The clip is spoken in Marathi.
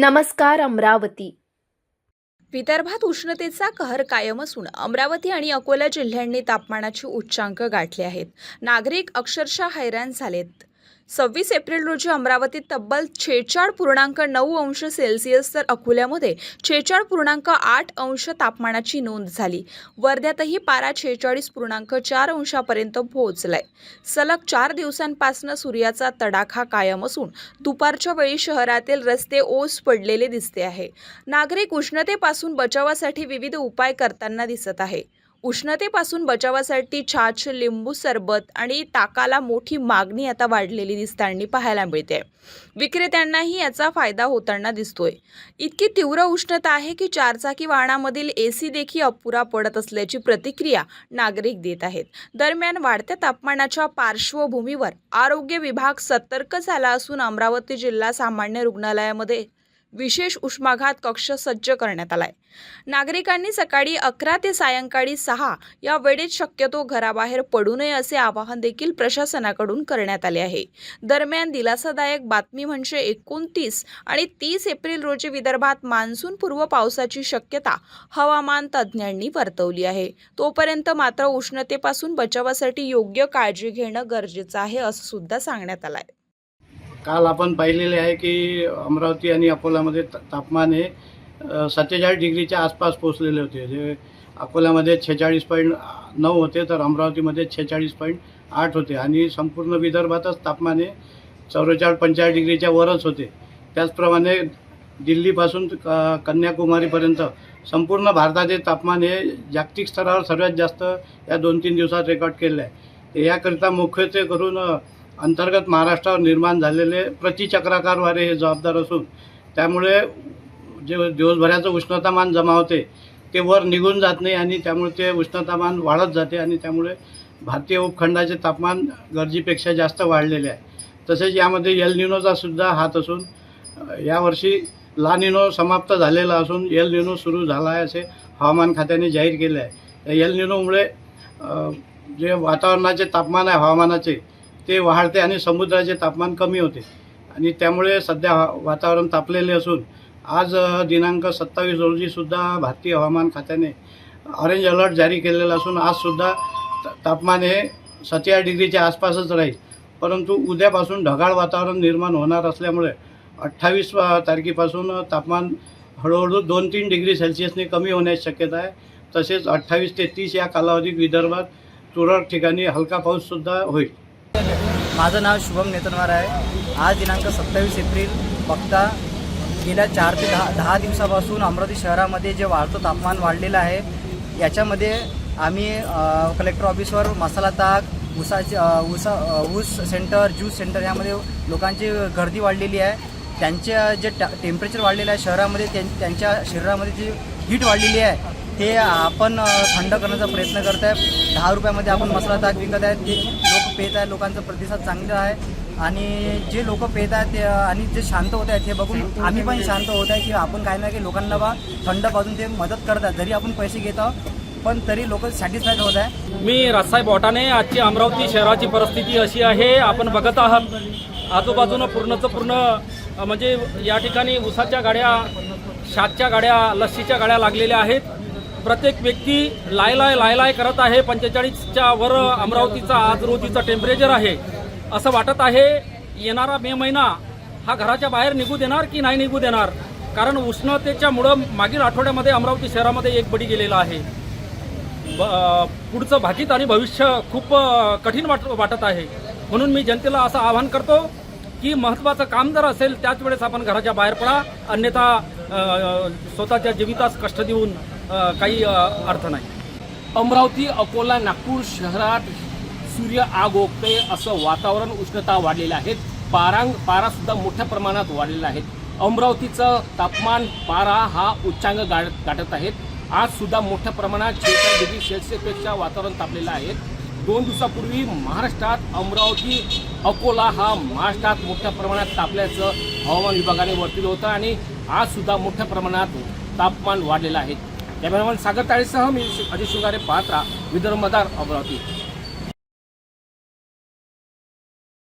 नमस्कार अमरावती। विदर्भात उष्णतेचा कहर कायम असून अमरावती आणि अकोला जिल्ह्यांनी तापमानाचे उच्चांक गाठले आहेत। नागरिक अक्षरशः हैराण झालेत। 26 एप्रिल रोजी अमरावतीत तब्बल 46.9 अंश सेल्सिअस तर अकोल्यामध्ये 46.8 अंश तापमानाची नोंद झाली। वर्ध्यातही पारा 46.4 अंशापर्यंत पोहोचलाय। सलग 4 दिवसांपासून सूर्याचा तडाखा कायम असून दुपारच्या वेळी शहरातील रस्ते ओस पडलेले दिसते आहे। नागरिक उष्णतेपासून बचावासाठी विविध उपाय करताना दिसत आहे। उष्णतेपासून बचावासाठी छाछ, लिंबू सरबत आणि ताकाला मोठी मागणी आता वाढलेली दिसताना पाहायला मिळते। विक्रेत्यांनाही याचा फायदा होताना दिसतोय। इतकी तीव्र उष्णता आहे की चारचाकी वाहनामधील एसी देखील अपुरा पडत असल्याची प्रतिक्रिया नागरिक देत आहेत। दरम्यान वाढत्या तापमानाच्या पार्श्वभूमीवर आरोग्य विभाग सतर्क झाला असून अमरावती जिल्हा सामान्य रुग्णालयामध्ये विशेष उष्माघात कक्ष सज्ज करण्यात आलाय। नागरिकांनी सकाळी 11 ते सायंकाळी 6 या वेळेत शक्यतो घराबाहेर पडू नये असे आवाहन देखील प्रशासनाकडून करण्यात आले आहे। दरम्यान दिलासादायक बातमी म्हणजे 29 आणि 30 एप्रिल रोजी विदर्भात मान्सूनपूर्व पावसाची शक्यता हवामान तज्ज्ञांनी वर्तवली आहे। तोपर्यंत मात्र उष्णतेपासून बचावासाठी योग्य काळजी घेणं गरजेचं आहे असं सुद्धा सांगण्यात आलंय। काल आपण पाहिलेले आहे की अमरावती आणि अकोल्यामध्ये तापमान हे 47 डिग्रीच्या आसपास पोहोचलेले होते। जे अकोल्यामध्ये 46.9 होते तर अमरावतीमध्ये 46.8 होते आणि संपूर्ण विदर्भातच तापमान हे 44-45 डिग्रीच्या वरच होते। त्याचप्रमाणे दिल्लीपासून कन्याकुमारीपर्यंत संपूर्ण भारताचे तापमान हे जागतिक स्तरावर सर्वात जास्त या 2-3 दिवसात रेकॉर्ड केले आहे। याकरिता मुख्यत्वे करून अंतर्गत महाराष्ट्रावर निर्माण झालेले प्रतिचक्राकार वारे हे जबाबदार असून त्यामुळे जे दिवसभराचं उष्णतामान जमा होते ते वर निघून जात नाही आणि त्यामुळे ते उष्णतामान वाढत जाते आणि त्यामुळे भारतीय उपखंडाचे तापमान गरजेपेक्षा जास्त वाढलेले आहे। तसेच यामध्ये एल निनोचा सुद्धा हात असून यावर्षी ला निनो समाप्त झालेला असून एल निनो सुरू झाला आहे असे हवामान खात्याने जाहीर केले आहे। एल निनोमुळे जे वातावरणाचे तापमान आहे हवामानाचे ते वाढते आणि समुद्राचे तापमान कमी होते आणि त्यामुळे सध्या वातावरण तापलेले असून आज दिनांक 27 रोजी सुद्धा भारतीय हवामान खात्याने ऑरेंज अलर्ट जारी केलेला असून आज सुद्धा तापमान हे 47 डिग्रीच्या आसपासच राहील। परंतु उद्यापासून ढगाळ वातावरण निर्माण होणार असल्यामुळे 28 तारखेपासून तापमान हळूहळू 2-3 डिग्री सेल्सिअसने कमी होण्याची शक्यता आहे। तसेच 28 ते 30 या कालावधीत विदर्भात तुरळक ठिकाणी हलका पाऊससुद्धा होईल। माझं नाव शुभम नेतनवार आहे। आज दिनांक 27 एप्रिल बघता गेल्या 4 ते 10 दिवसापासून अमरावती शहरामध्ये जे वाढतं तापमान वाढलेलं आहे याच्यामध्ये आम्ही कलेक्टर ऑफिसवर मसाला ताक, ऊस सेंटर, ज्यूस सेंटर यामध्ये लोकांची गर्दी वाढलेली आहे। त्यांचे जे टेम्परेचर वाढलेलं आहे शहरामध्ये त्यांच्या शरीरामध्ये जी हीट वाढलेली आहे ते आपण थंड करण्याचा प्रयत्न करत आहे। 10 रुपयामध्ये आपण मसाला ताक विकत आहे, ते लोक पेत आहे, लोकांचा प्रतिसाद चांगला आहे आणि जे लोक पेत आहेत ते आणि जे शांत होत आहेत हे बघून आम्ही पण शांत होत आहे की आपण काही ना काही लोकांना थंड बाजून ते मदत करत आहे। जरी आपण पैसे घेत आहोत पण तरी लोक सॅटिस्फाईड होत आहे। मी राजसाहेब बोटाने। आजची अमरावती शहराची परिस्थिती अशी आहे, आपण बघत आहात आजूबाजूनं पूर्ण म्हणजे या ठिकाणी उसाच्या गाड्या, शाकच्या गाड्या, लस्सीच्या गाड्या लागलेल्या आहेत। प्रत्येक व्यक्ती लाय करत आहे। 45च्या वर अमरावतीचा आज रोजीचं टेम्परेचर आहे। असं वाटत आहे येणारा मे महिना हा घराच्या बाहेर निघू देणार की नाही निघू देणार, कारण उष्णतेच्यामुळं मागील आठवड्यामध्ये अमरावती शहरामध्ये एक बळी गेलेला आहे। पुढचं भाकीत आणि भविष्य खूप कठीण वाटत आहे। म्हणून मी जनतेला असं आवाहन करतो की महत्त्वाचं काम जर असेल त्याच वेळेस आपण घराच्या बाहेर पडा, अन्यथा स्वतःच्या जीवितास कष्ट देऊन काही अर्थ नाही। अमरावती, अकोला, नागपूर शहरात सूर्य आग ओकते असं वातावरण, उष्णता वाढलेलं आहे। पारा सुद्धा मोठ्या प्रमाणात वाढलेला आहे। अमरावतीचं तापमान पारा हा उच्चांक गाठत आहे। आज सुद्धा मोठ्या प्रमाणात 46 डिग्री सेल्सिअसपेक्षा वातावरण तापलेलं आहे। 2 दिवसापूर्वी महाराष्ट्रात अमरावती, अकोला हा महाराष्ट्रात मोठ्या प्रमाणात तापल्याचं हवामान विभागाने वर्तवलं होतं आणि आज सुद्धा मोठ्या प्रमाणात तापमान वाढलेलं आहे। कॅमेरामॅन सागर ताळेसह मी अजय शृंगारे, पाहत राहा विदर्भ मतदार अमरावती।